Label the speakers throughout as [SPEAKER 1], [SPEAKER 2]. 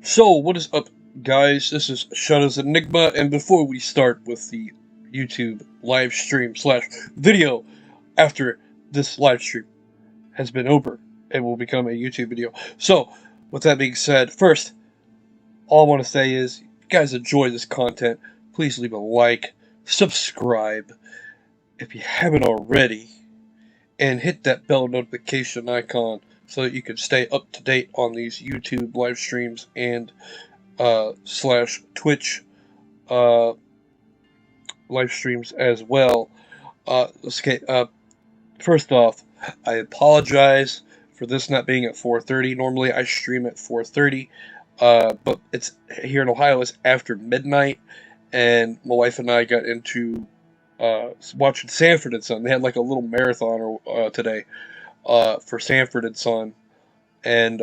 [SPEAKER 1] So, what is up, guys? This is Shadow's Enigma, and before we start with the YouTube live stream slash video, after this live stream has been over, it will become a YouTube video. So, with that being said, first, all I want to say is, if you guys enjoy this content, please leave a like, subscribe if you haven't already, and hit that bell notification icon so that you can stay up to date on these YouTube live streams and slash Twitch live streams as well. Okay, first off, I apologize for this not being at 4:30. Normally I stream at 4:30, but it's here in Ohio. It's after midnight, and my wife and I got into watching Sanford and Son. They had like a little marathon today for Sanford and Son, and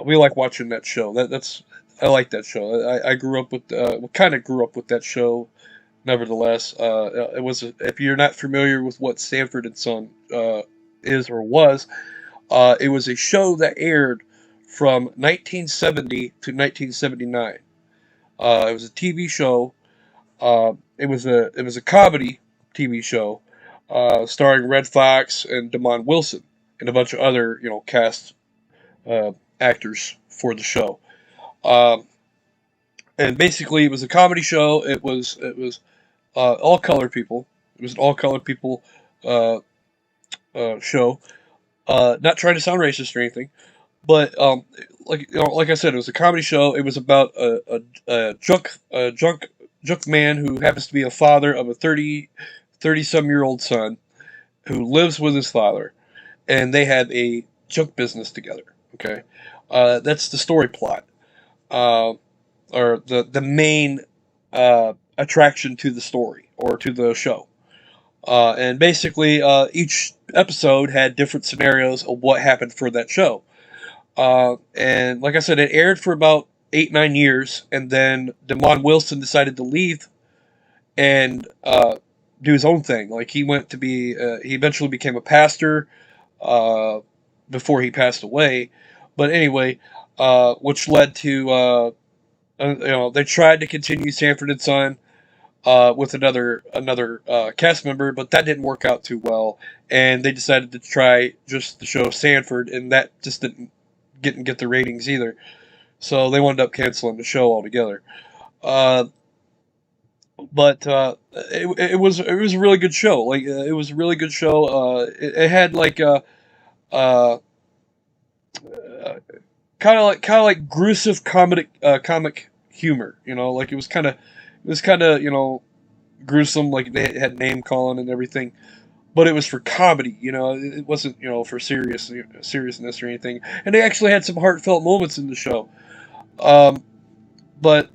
[SPEAKER 1] we like watching that show. I like that show. I grew up with kind of grew up with that show. Nevertheless, it was if you're not familiar with what Sanford and Son is or was, it was a show that aired from 1970 to 1979. It was a TV show. It was a comedy TV show starring Red Fox and Damon Wilson and a bunch of other cast actors for the show. And basically, it was a comedy show. It was all colored people. It was an all colored people show. Not trying to sound racist or anything, but like I said, it was a comedy show. It was about a junk man who happens to be a father of a 30 some year old son who lives with his father, and they had a junk business together. Okay, that's the story plot, or the main attraction to the story or to the show. And basically, each episode had different scenarios of what happened for that show. And like I said, it aired for about 8-9 years, and then Damon Wilson decided to leave and do his own thing. Like he went to be, he eventually became a pastor before he passed away. But anyway, which led to they tried to continue Sanford and Son with another cast member, but that didn't work out too well, and they decided to try just the show Sanford, and that just didn't get the ratings either. So they wound up canceling the show altogether. But it was a really good show. Like it was a really good show. It had like kind of like gruesome comic humor. Like it was kind of gruesome. Like they had name calling and everything. But it was for comedy, It wasn't, for seriousness or anything. And they actually had some heartfelt moments in the show. But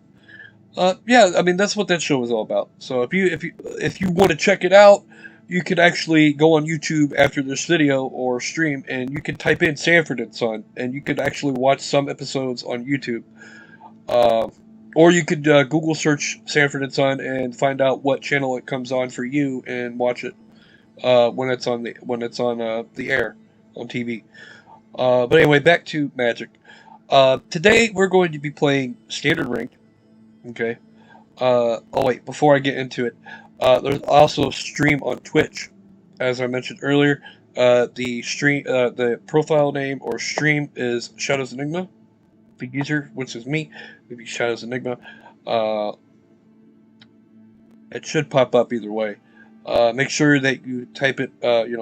[SPEAKER 1] yeah, I mean that's what that show was all about. So if you want to check it out, you could actually go on YouTube after this video or stream, and you could type in Sanford and Son, and you could actually watch some episodes on YouTube. Or you could Google search Sanford and Son and find out what channel it comes on for you and watch it when it's on the air on TV. But anyway, back to Magic. Today we're going to be playing Standard Ranked. Okay. Oh wait, before I get into it, there's also a stream on Twitch, as I mentioned earlier. The profile name or stream is Shadows Enigma. The user, which is me, would be Shadows Enigma. It should pop up either way. Make sure that you type it,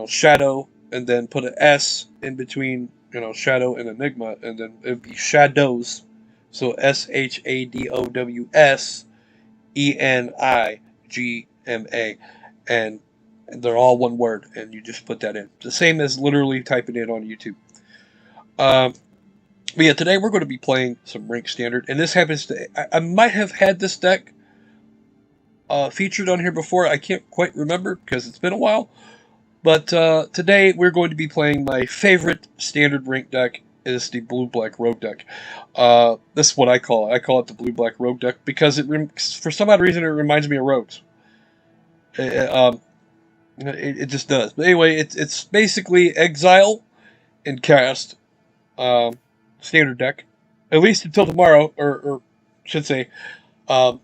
[SPEAKER 1] Shadow, and then put an S in between, Shadow and Enigma, and then it would be Shadows. So SHADOWSENIGMA, and they're all one word, and you just put that in. The same as literally typing it on YouTube. But yeah, today we're going to be playing some Rank Standard, and this happens to... I might have had this deck featured on here before. I can't quite remember because it's been a while. But today we're going to be playing my favorite Standard Rank deck, is the Blue-Black Rogue deck. This is what I call it. I call it the Blue-Black Rogue deck because for some odd reason it reminds me of rogues. It just does. But anyway, it's basically Exile and Cast standard deck. at least until tomorrow, or should say, um,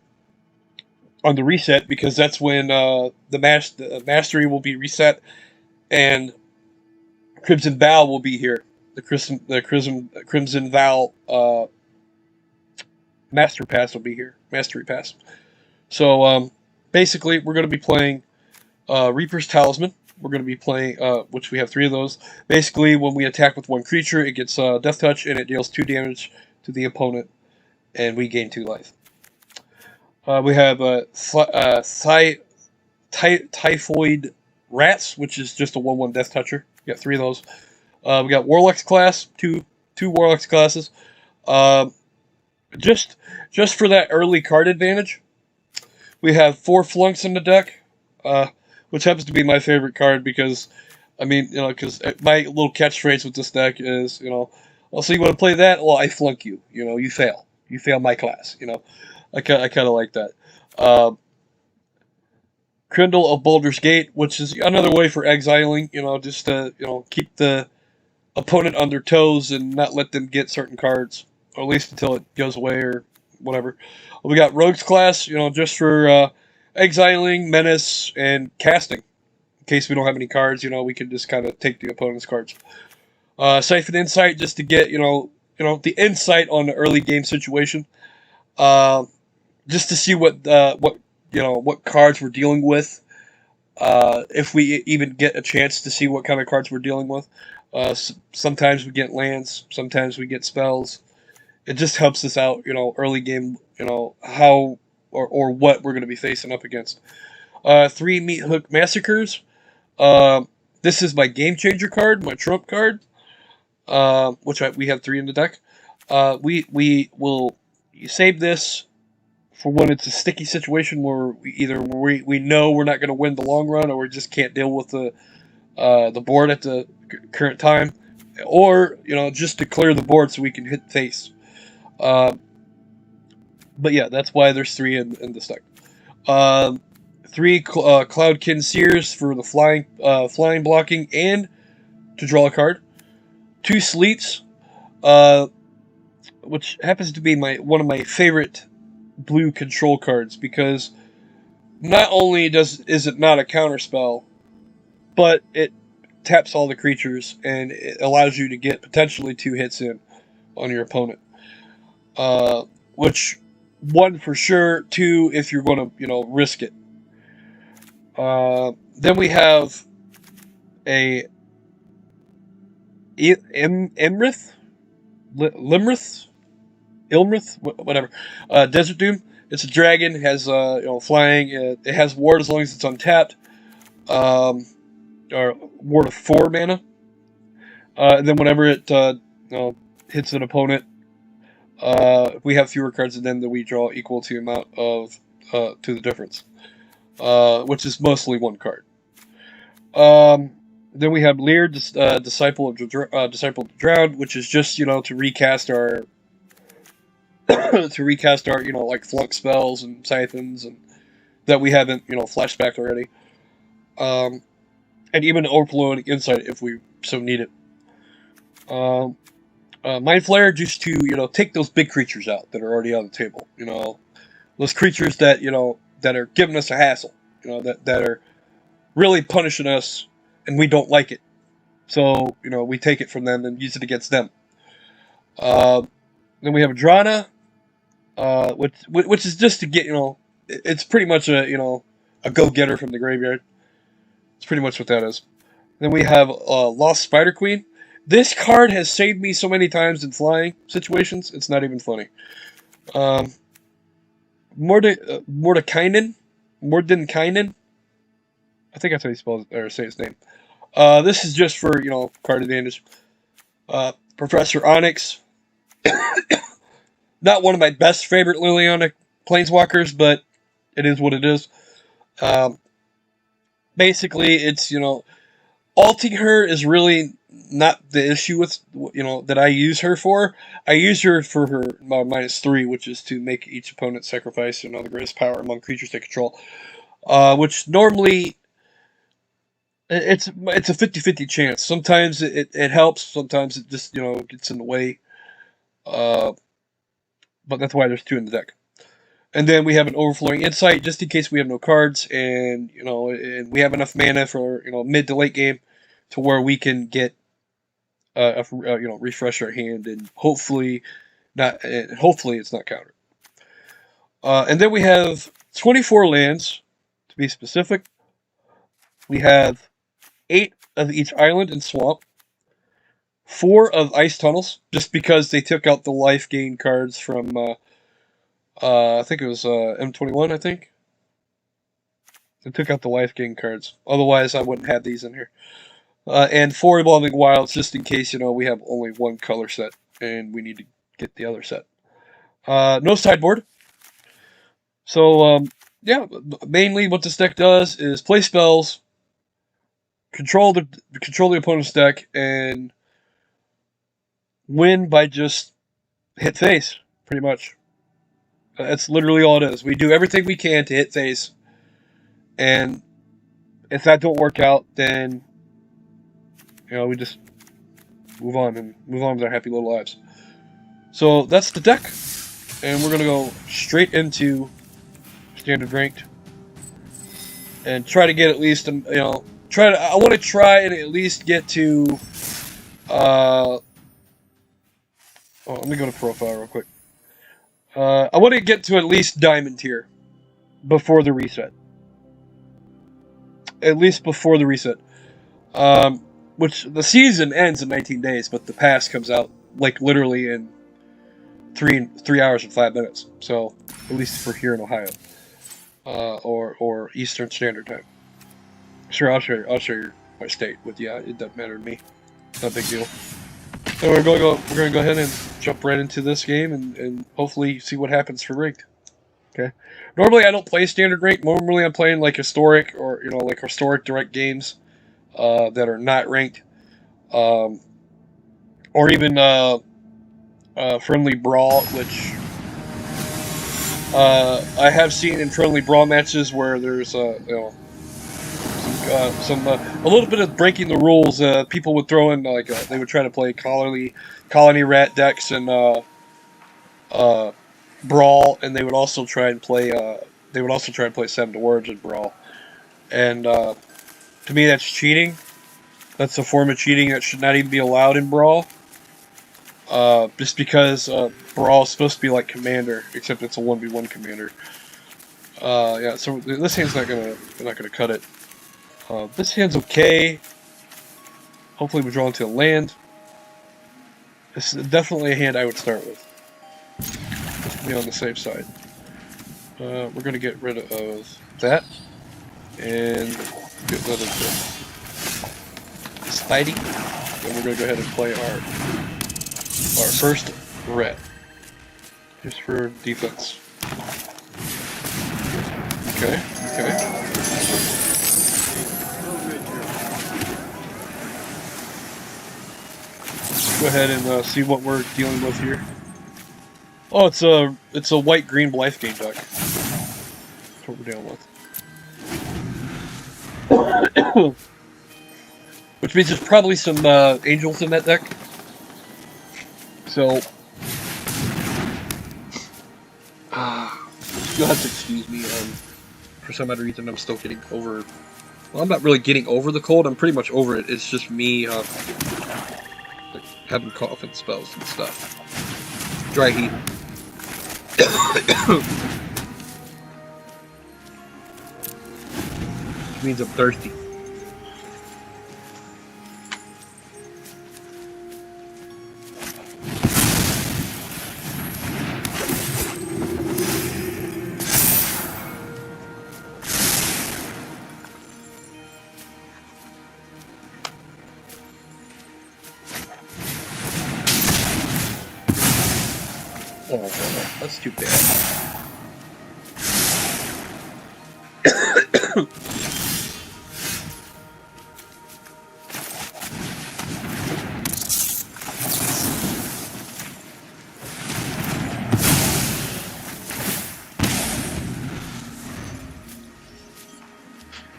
[SPEAKER 1] on the reset, because that's when the mastery will be reset, and Crimson Vow will be here. Crimson Vow Master Pass will be here. Mastery Pass. So basically, we're going to be playing Reaper's Talisman. We're going to be playing, which we have 3 of those. Basically, when we attack with 1 creature, it gets Death Touch, and it deals 2 damage to the opponent, and we gain 2 life. We have Typhoid Rats, which is just a 1/1 Death Toucher. We got 3 of those. We got Warlock's class, two Warlock's classes. Just for that early card advantage, we have 4 Flunks in the deck, which happens to be my favorite card because, I mean, because my little catchphrase with this deck is, oh, so you want to play that? Well, I flunk you. You fail. You fail my class. I kind of like that. Crindle of Baldur's Gate, which is another way for exiling, just to, keep the opponent on their toes and not let them get certain cards, or at least until it goes away or whatever. We got Rogue's class, just for exiling, menace, and casting. In case we don't have any cards, we can just kind of take the opponent's cards. Siphon Insight, just to get, the insight on the early game situation. Just to see what cards we're dealing with. If we even get a chance to see what kind of cards we're dealing with. Sometimes we get lands, sometimes we get spells. It just helps us out, early game, how or what we're going to be facing up against. 3 Meat Hook Massacres. This is my Game Changer card, my trump card, which we have 3 in the deck. We will save this for when it's a sticky situation where we know we're not going to win the long run, or we just can't deal with the board at the current time, or just to clear the board so we can hit face. But yeah, that's why there's 3 in this deck. 3 Cloudkin Seers for the flying blocking and to draw a card. 2 Sleets, which happens to be one of my favorite blue control cards, because not only is it not a counterspell, but it taps all the creatures and it allows you to get potentially 2 hits in on your opponent. Which 1 for sure, 2 if you're going to risk it. Then we have a Ilmrith, whatever. Desert Doom. It's a dragon. Has flying. It has ward as long as it's untapped. Or ward of 4 mana. And then whenever it hits an opponent, if we have fewer cards than them, then we draw equal to the amount of to the difference, which is mostly 1 card. Then we have Lear, Disciple of the Drowned, which is just to recast our like flux spells and siphons and that we haven't flashed back already, and even Overflowing Insight if we so need it. Mind Flayer, just to take those big creatures out that are already on the table. Those creatures that that are giving us a hassle. That are really punishing us, and we don't like it. So we take it from them and use it against them. Then we have Drana, which is just to get it's pretty much a a go-getter from the graveyard. It's pretty much what that is. Then we have Lost Spider Queen. This card has saved me so many times in flying situations, it's not even funny. Mordenkainen. I think that's how you spell it, or say his name. This is just for, card advantage. Professor Onyx. Not one of my best favorite Liliana Planeswalkers, but it is what it is. Basically, it's, alting her is really not the issue with, that I use her for. I use her for her -3, which is to make each opponent sacrifice the greatest power among creatures they control. Which normally, it's a 50-50 chance. Sometimes it helps, sometimes it just, gets in the way. but that's why there's 2 in the deck. And then we have an Overflowing Insight, just in case we have no cards, and and we have enough mana for mid to late game, to where we can get refresh our hand, and hopefully it's not countered. And then we have 24 lands, to be specific. We have 8 of each island and swamp, 4 of ice tunnels, just because they took out the life gain cards from I think it was M21. I think they took out the life gain cards. Otherwise, I wouldn't have these in here. And 4 Evolving Wilds, just in case we have only 1 color set and we need to get the other set. No sideboard. So yeah, mainly what this deck does is play spells, control the opponent's deck, and win by just hit face, pretty much. That's literally all it is. We do everything we can to hit face, and if that don't work out, then we just move on with our happy little lives. So that's the deck, and we're gonna go straight into standard ranked and try to get at least I want to try and at least get to let me go to profile real quick. I want to get to at least diamond tier before the reset. At least before the reset. Which the season ends in 19 days, but the pass comes out like literally in 3 hours and 5 minutes. So at least for here in Ohio, or Eastern Standard Time. Sure, I'll share my state with you. It doesn't matter to me. It's not a big deal. So we're gonna go ahead and jump right into this game and hopefully see what happens for ranked. Okay. Normally I don't play standard ranked. Normally I'm playing like historic or like historic direct games that are not ranked, or even friendly brawl, which I have seen in friendly brawl matches where there's a little bit of breaking the rules. People would throw in they would try to play colony rat decks and brawl, and they would also try and play 7 dwarves in brawl. And to me, that's cheating. That's a form of cheating that should not even be allowed in brawl. Just because brawl is supposed to be like commander, except it's a 1v1 commander. Yeah, so this hand's not gonna cut it. This hand's okay. Hopefully we draw into a land. This is definitely a hand I would start with. Just to be on the safe side. We're going to get rid of that. And get rid of the Spidey. Then we're going to go ahead and play our first red. Just for defense. Okay. Go ahead and see what we're dealing with here. Oh, it's a white-green life gain deck. That's what we're dealing with. Which means there's probably some angels in that deck. So you'll have to excuse me. For some odd reason, I'm still getting over. Well, I'm not really getting over the cold. I'm pretty much over it. It's just me. Having coughing spells and stuff. Dry heat. Which means I'm thirsty. Oh, that's too bad.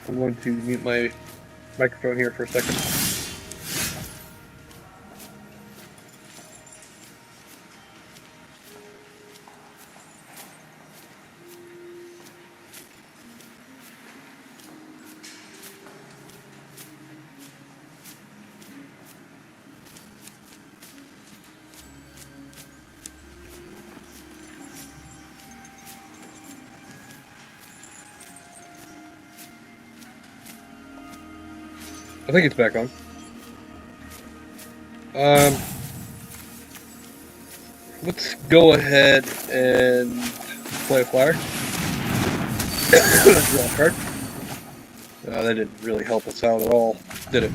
[SPEAKER 1] I'm going to mute my microphone here for a second. I think it's back on. Let's go ahead and play a flyer. Draw a card. That didn't really help us out at all, did it?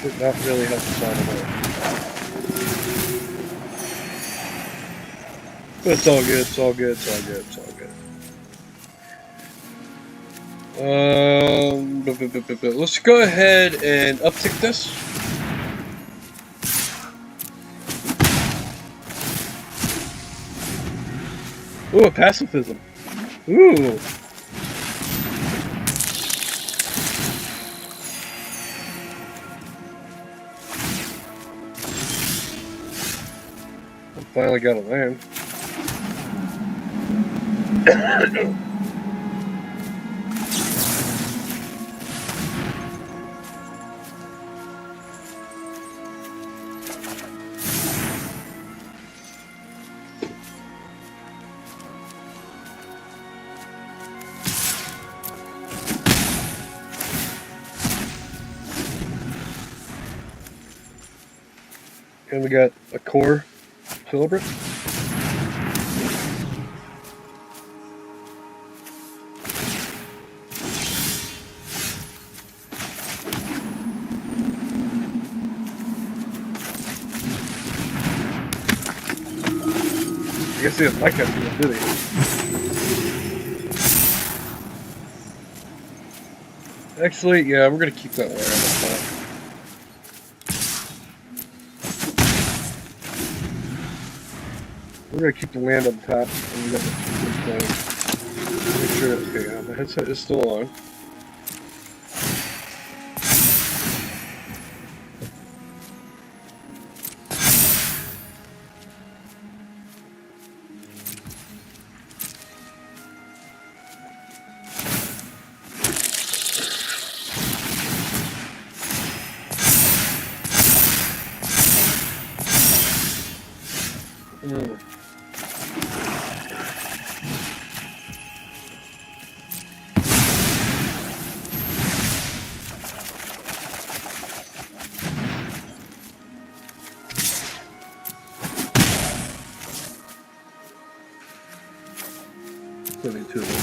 [SPEAKER 1] Did not really help us out at all. But it's all good, it's all good, it's all good, it's all good. Let's go ahead and uptick this. Ooh, a pacifism. Ooh. I finally got a land. And we got a core celebrate. I guess he didn't like us, did he? Actually, yeah, we're gonna keep that layer on the top. We're gonna keep the land on top, and we're gonna make sure. Okay, the headset is still on. Putting two of them.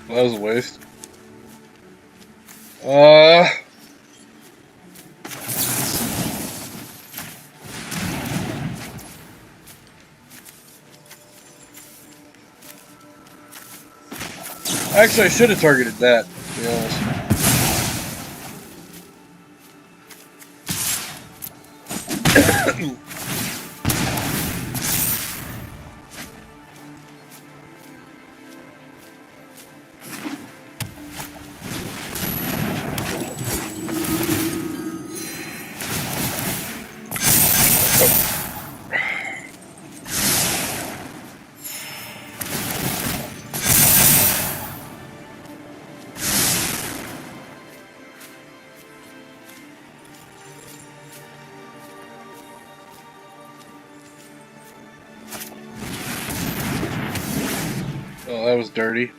[SPEAKER 1] That was a waste. Actually, I should have targeted that, to be honest. Oh, that was dirty.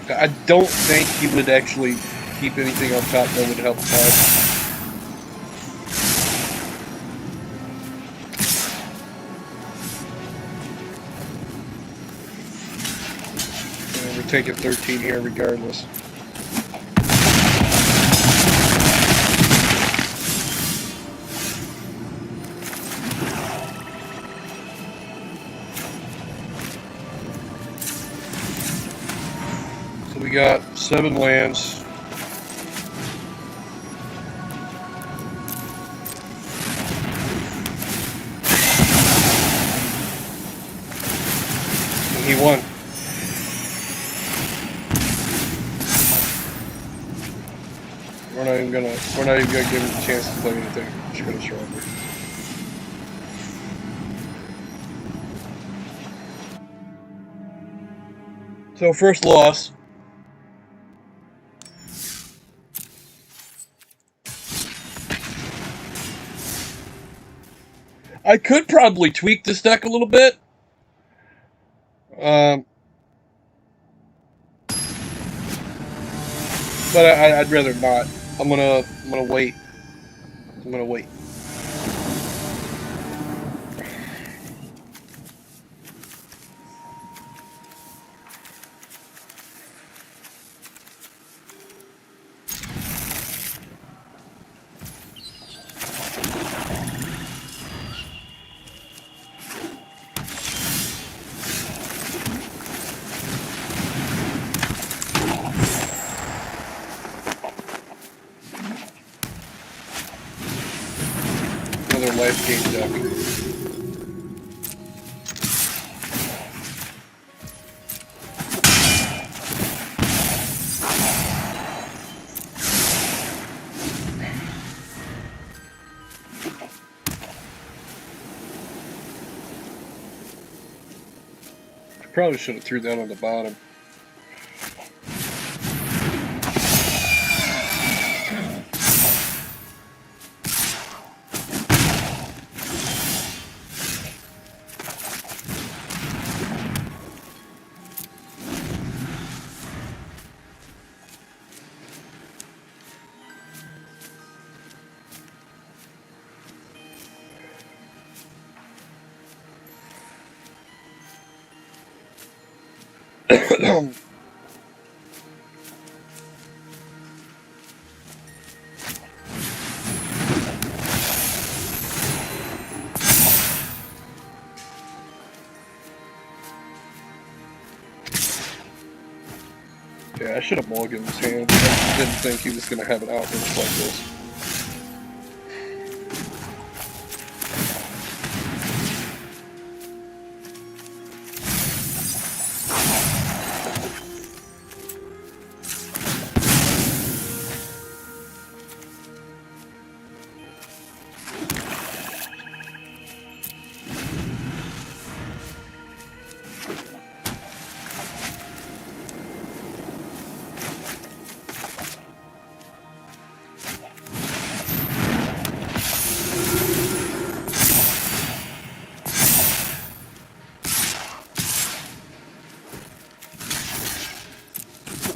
[SPEAKER 1] I don't think he would actually keep anything on top that would help us. And we're taking 13 here regardless. So we got 7 lands. And he won. We're not even gonna give him a chance to play anything. Just gonna surrender. So first loss. I could probably tweak this deck a little bit. But I'd rather not. I'm gonna wait. I'm gonna wait. Another life gain deck. Probably should have threw that on the bottom. Yeah, I should have mulliganed his hand. I didn't think he was going to have an outburst like this.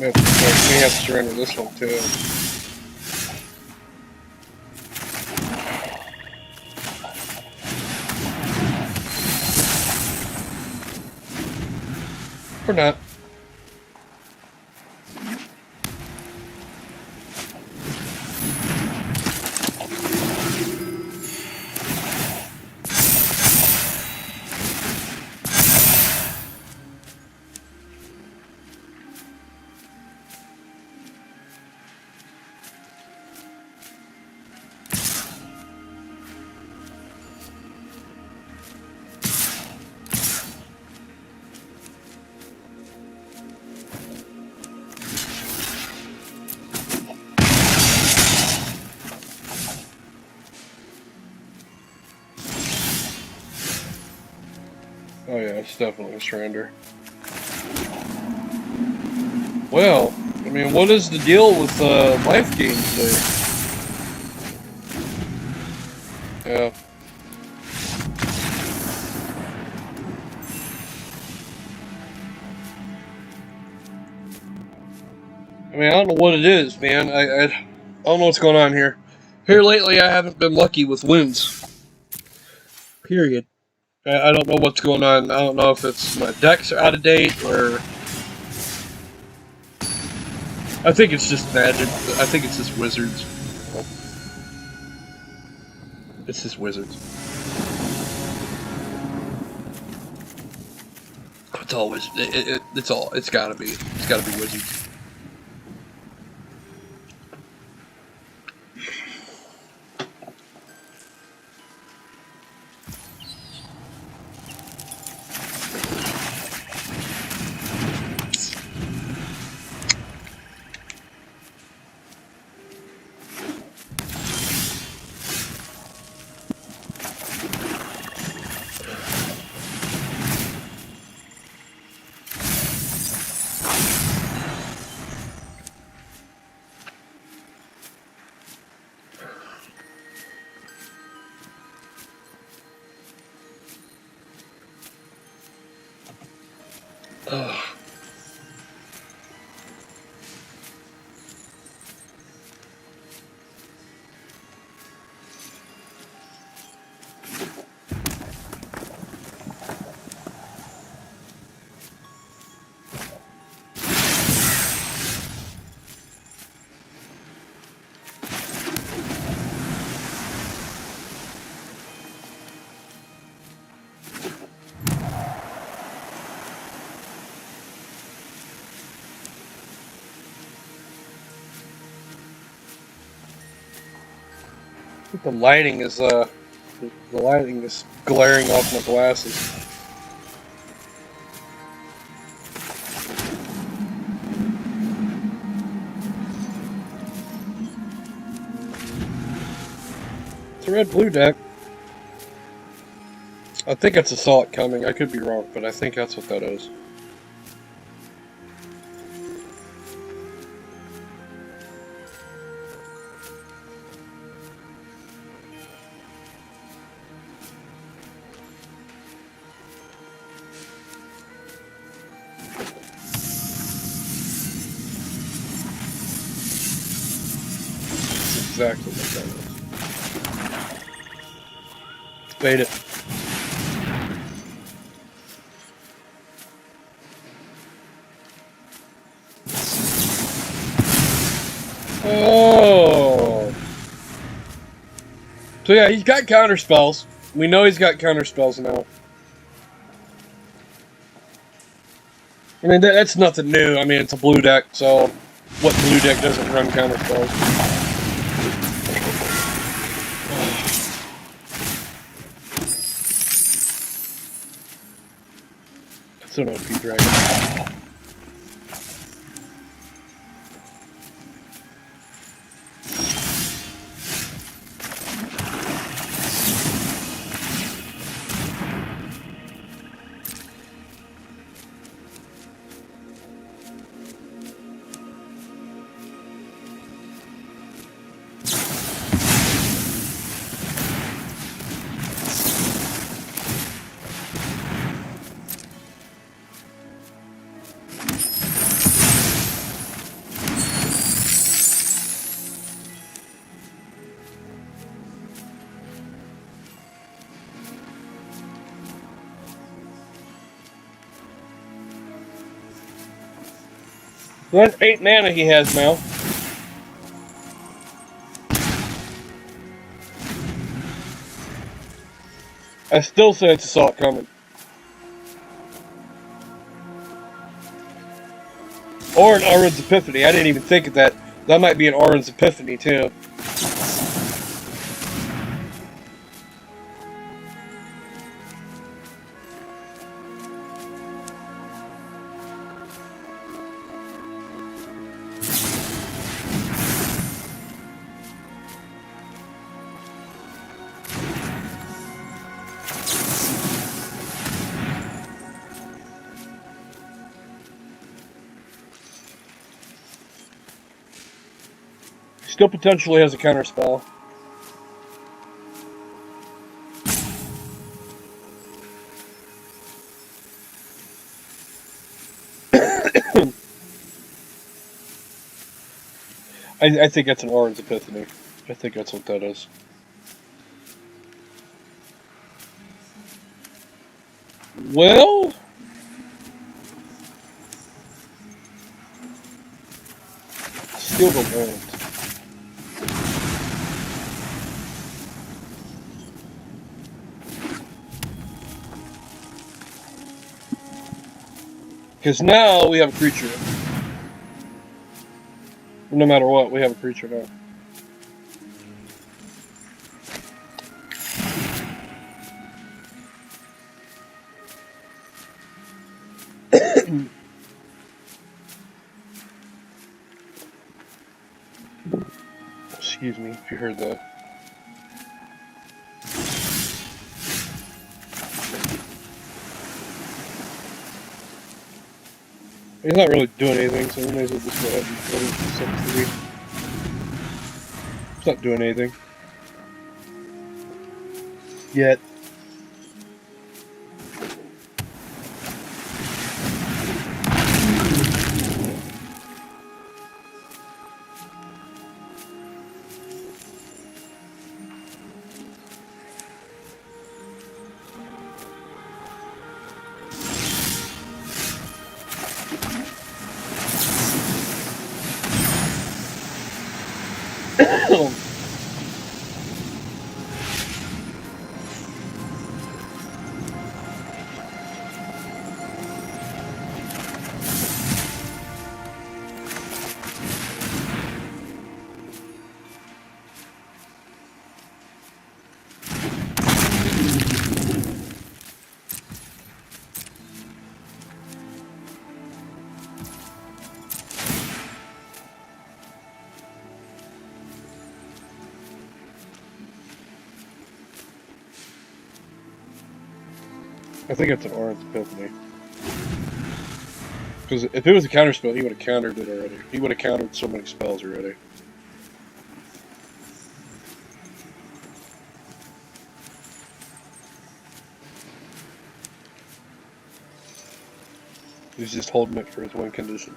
[SPEAKER 1] We have to surrender this one too. Or not. Oh yeah, it's definitely a surrender. Well, I mean, what is the deal with life gains there? Yeah. I mean, I don't know what it is, man. I don't know what's going on here. Here lately, I haven't been lucky with wins. Period. I don't know what's going on. I don't know if it's my decks are out of date or I think it's just magic. I think it's just wizards. It's just wizards. It's always it's gotta be wizards. Ugh. The lighting is glaring off my glasses. It's a red-blue deck. I think it's Assault coming. I could be wrong, but I think that's what that is. Exactly what that is. Bait it. Oh. So yeah, he's got counter spells. We know he's got counter spells now. I mean, that's nothing new. I mean, it's a blue deck, so what blue deck doesn't run counter spells? Still no P Dragon. That's 8 mana he has now. I still say it's Assault coming. Or an Auron's Epiphany. I didn't even think of that. That might be an Auron's Epiphany too. still potentially has a counter spell. I think that's an Oran's Epiphany. I think that's what that is. Well, steal the land. Because now we have a creature. No matter what, we have a creature now. Excuse me if you heard that. He's not really doing anything, so we may as well just go ahead and go to 7-3. It's not doing anything. Yet. I think it's an Oran's Epiphany. Because if it was a counter spell, he would have countered it already. He would have countered so many spells already. He's just holding it for his win condition.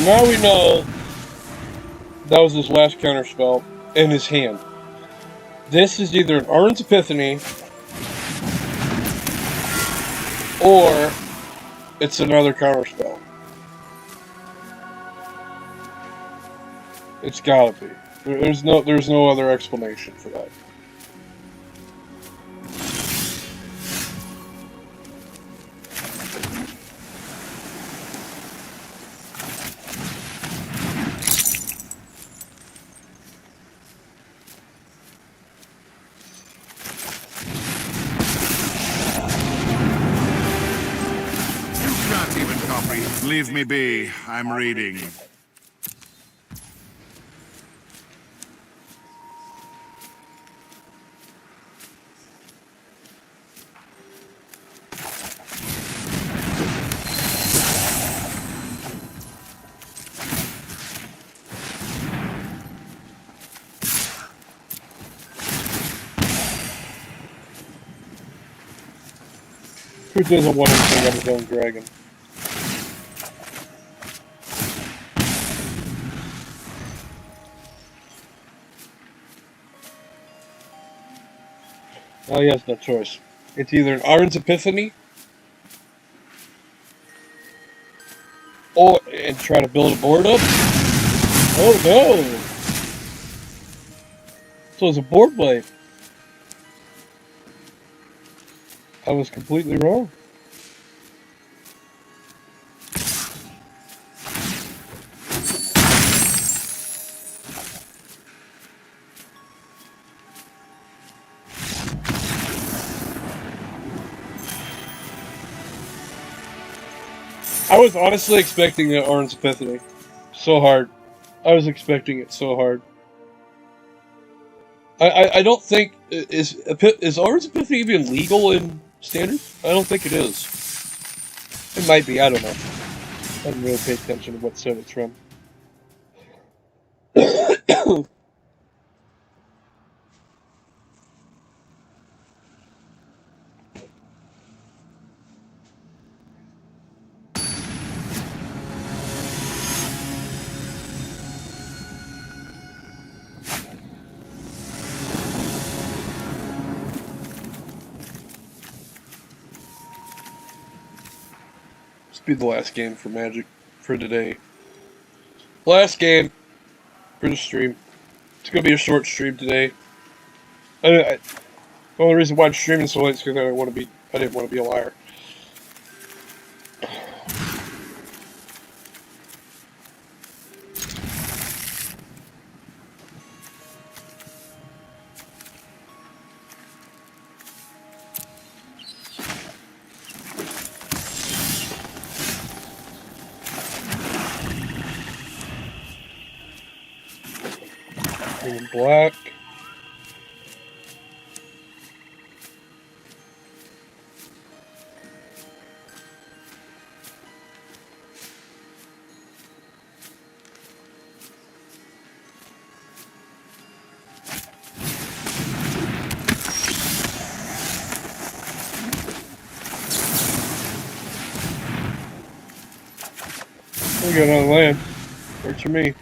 [SPEAKER 1] now we know that was his last counterspell in his hand. This is either an Arden's Epiphany or it's another counterspell. It's gotta be. There's no other explanation for that.
[SPEAKER 2] Leave me be. I'm reading.
[SPEAKER 1] Who doesn't want anything on his own dragon? Oh, he has no choice. It's either an Arden's Epiphany or and try to build a board up. Oh no! So it's a board wipe. I was completely wrong. I was honestly expecting the Arden's Epiphany. So hard. I was expecting it so hard. I don't think is Arden's Epiphany even legal in Standard? I don't think it is. It might be. I don't know. I didn't really pay attention to what set it's from. Be the last game for Magic for today. Last game for the stream. It's gonna be a short stream today. The only reason why I'm streaming so late is because I didn't want to be a liar. In black. We got another land. Works for me.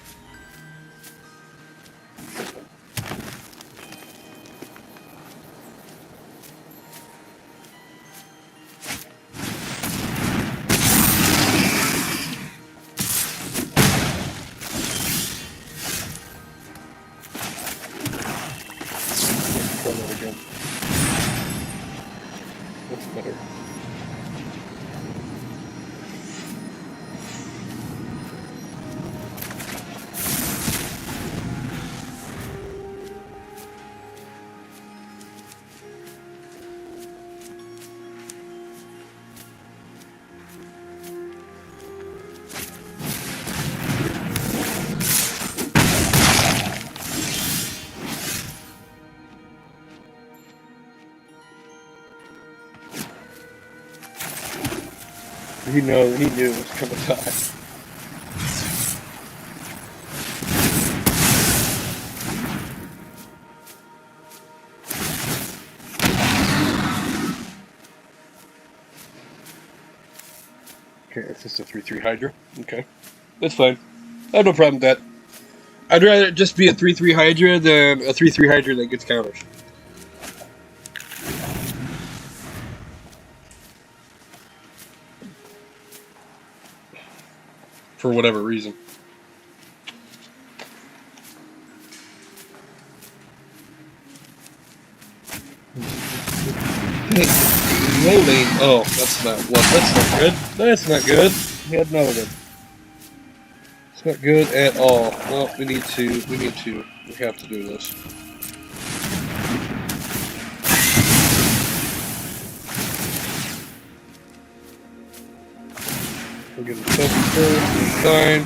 [SPEAKER 1] That's better. He knew it was coming time. Okay, it's just a 3/3 Hydra. Okay, that's fine. I have no problem with that. I'd rather it just be a 3/3 Hydra than a 3/3 Hydra that gets counters. For whatever reason. Loading. Oh, that's not what. That's not good. That's not good. Head noted. It's not good at all. Well, we have to do this. We'll get the second first. Fine.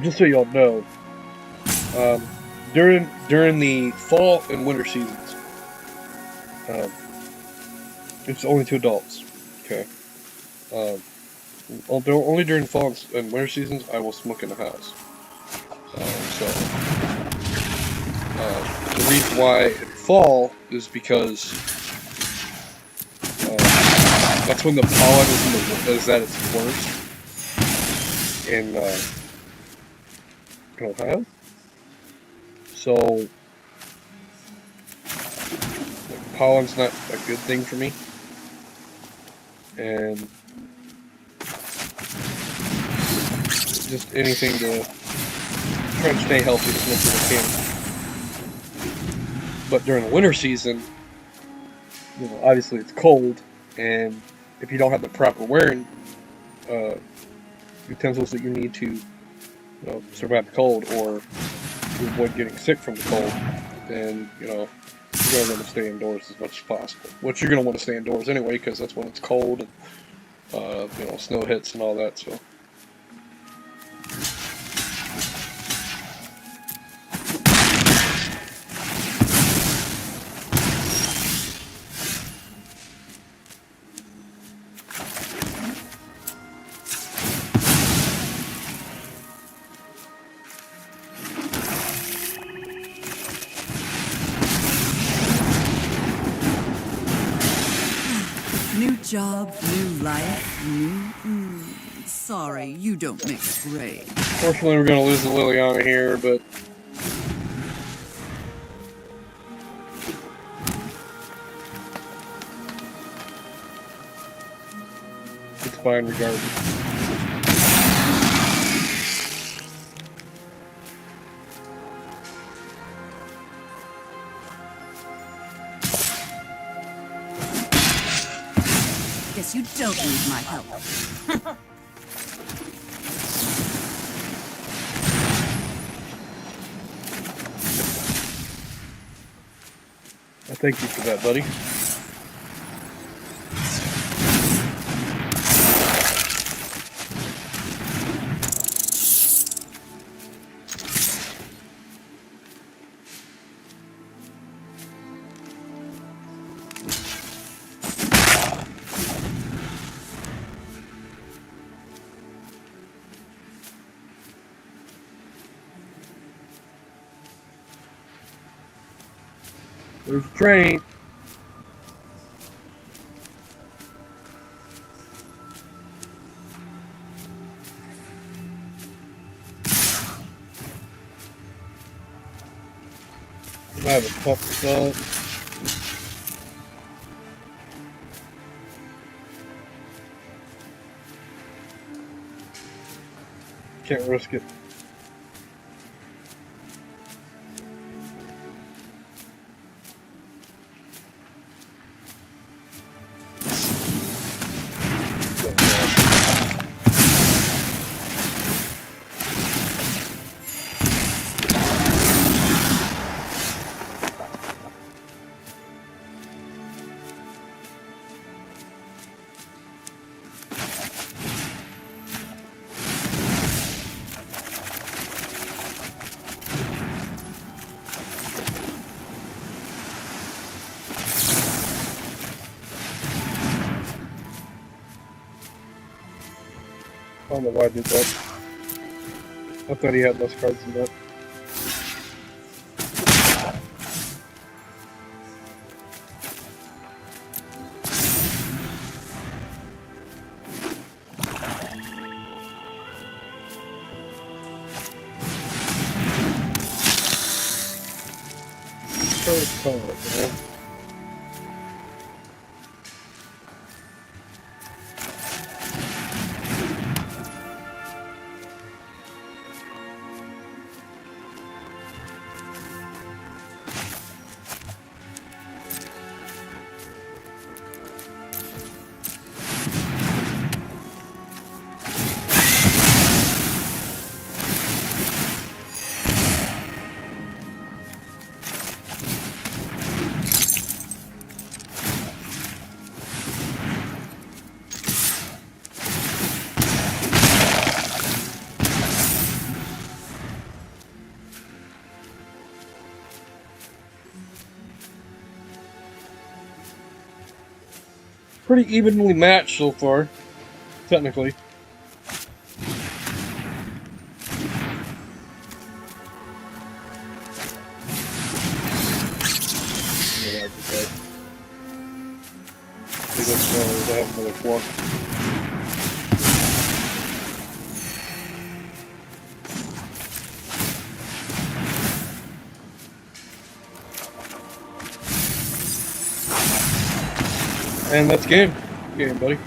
[SPEAKER 1] Just so y'all know, during the fall and winter seasons, it's only to adults. Okay. Only during fall and winter seasons, I will smoke in the house. The reason why in fall is because that's when the pollen is at its worst in Ohio. So, like, pollen's not a good thing for me, and just anything to try to stay healthy as much as I can. But during the winter season, obviously it's cold, and if you don't have the proper wearing utensils that you need to survive the cold or to avoid getting sick from the cold, then you're going to want to stay indoors as much as possible. Which you're going to want to stay indoors anyway, because that's when it's cold and snow hits and all that. So.
[SPEAKER 3] New job, new life, new... Sorry, you don't mix grade.
[SPEAKER 1] Fortunately, we're going to lose the Liliana here, but... it's fine regardless.
[SPEAKER 3] Guess you don't need my help.
[SPEAKER 1] I thank you for that, buddy. There's a train. I have a pump stuff. Can't risk it. I don't know why I did that. I thought he had less cards than that. First card, man. Pretty evenly matched so far, technically. And that's game. Game, buddy.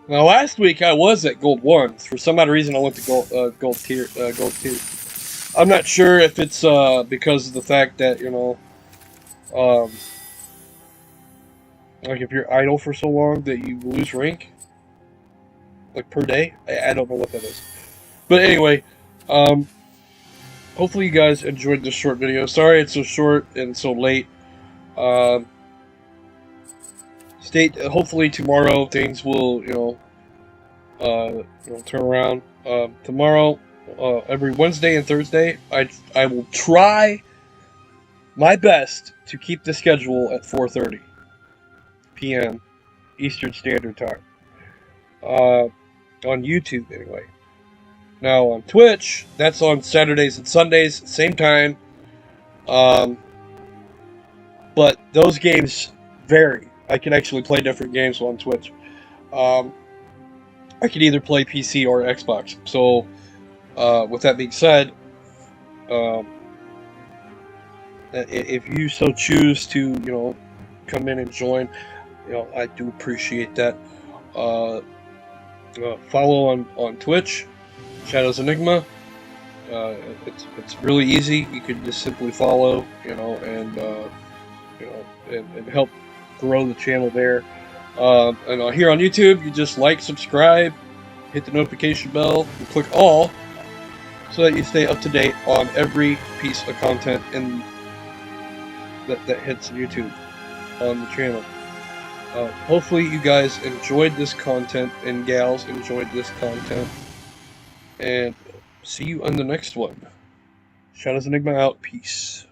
[SPEAKER 1] Now, last week I was at Gold 1. For some odd reason, I went to Gold Tier. Gold 2. I'm not sure if it's because of the fact that, you know, like if you're idle for so long that you lose rank, like per day. I don't know what that is. But anyway, hopefully you guys enjoyed this short video. Sorry it's so short and so late. Hopefully tomorrow things will, turn around. Tomorrow, every Wednesday and Thursday, I will try my best to keep the schedule at 4:30 p.m. Eastern Standard Time. On YouTube, anyway. Now on Twitch, that's on Saturdays and Sundays, same time. But those games vary. I can actually play different games on Twitch. I can either play PC or Xbox. So, with that being said, if you so choose to, come in and join, I do appreciate that. Follow on Twitch, Shadows Enigma. It's really easy. You can just simply follow, and help grow the channel there. And here on YouTube, you just like, subscribe, hit the notification bell, and click all, so that you stay up to date on every piece of content that hits YouTube on the channel. Hopefully you guys enjoyed this content, and gals enjoyed this content, and see you on the next one. Shadows Enigma out. Peace.